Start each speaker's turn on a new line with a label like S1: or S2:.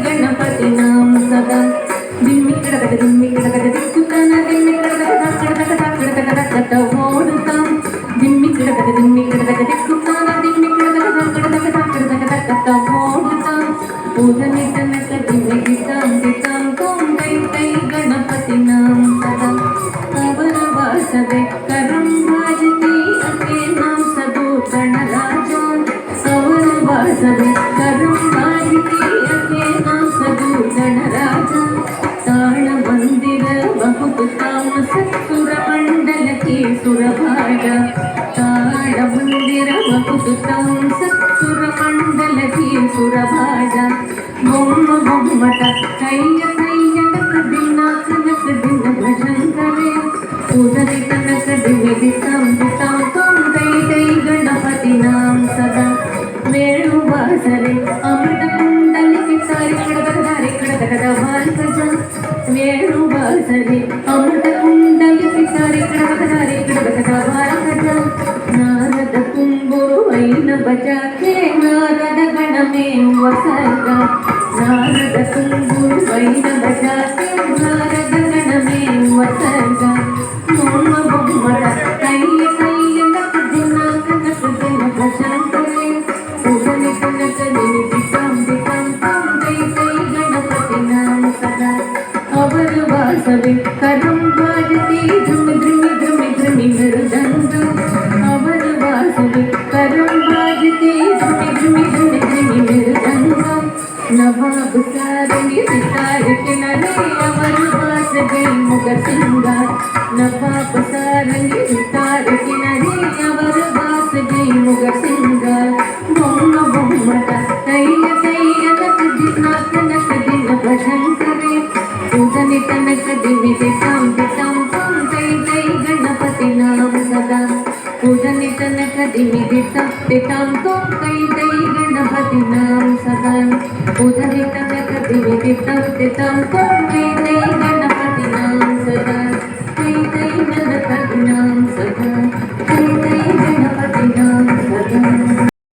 S1: गणपति नाम सदा दिम्मी कड़क दिम्मी कड़क दिक्कुताना दिम्मी कड़क ओडुता दिम्मी कड़क दिक्कुताना दिम्मी कड़क ओडुता पूजने तनक दिम्मी दिताम दिताम तुम तै गणपति नाम सदा अवर वासवे करम भाजती अके नाम सदो गणराजा अवर वासवे करम भाजती अके नाम सदो गणराजा ताण मंदिर बहुत तामस सुर मंडल की सुरभाजा ताण मंदिर बहुत तामस सुर मंडल की सुरभाजा बोम बोमट कैय कैय नक दिन भजन करे उदरि तनक दिविदिताम दिताम तुम तै गणपति नाम सदा वेणु वासरे अमृत कुंडल की सारी कड़कड़ बाल बजा वेणु वासरे अमृत कुंडल की सारी कड़कड़ बाल बजा नारद कुंबुरु ऐन बजा के नारद गण में वसगा नारद कुंबुरु ऐन बजा के नारद गण में वसगा मोम बोमड़ कैय कैय नक दिन भजन करे पूजने तनक दिताम दिताम तुम तै गणपति नाम सदा अवर वासवे करम भाजती धृम धृमि मृदंग अवर वासवे करम भाजती धृमि मृदंग नवाब सारंगी सितार किनारे अवर वास गई मुग सिंगार नवाब सारंगी सितार किनारे अवर वास गई मुग सिंगार बोम बोमटा कैय कैय नक दिन भजन करे पूजने तनक दिविदिताम दिताम तुम तै गणपति नाम सदा पूजने तनक दिविदिताम दिताम तुम तै गणपति नाम सदा पूजने तनक दिविदिताम दिताम तुम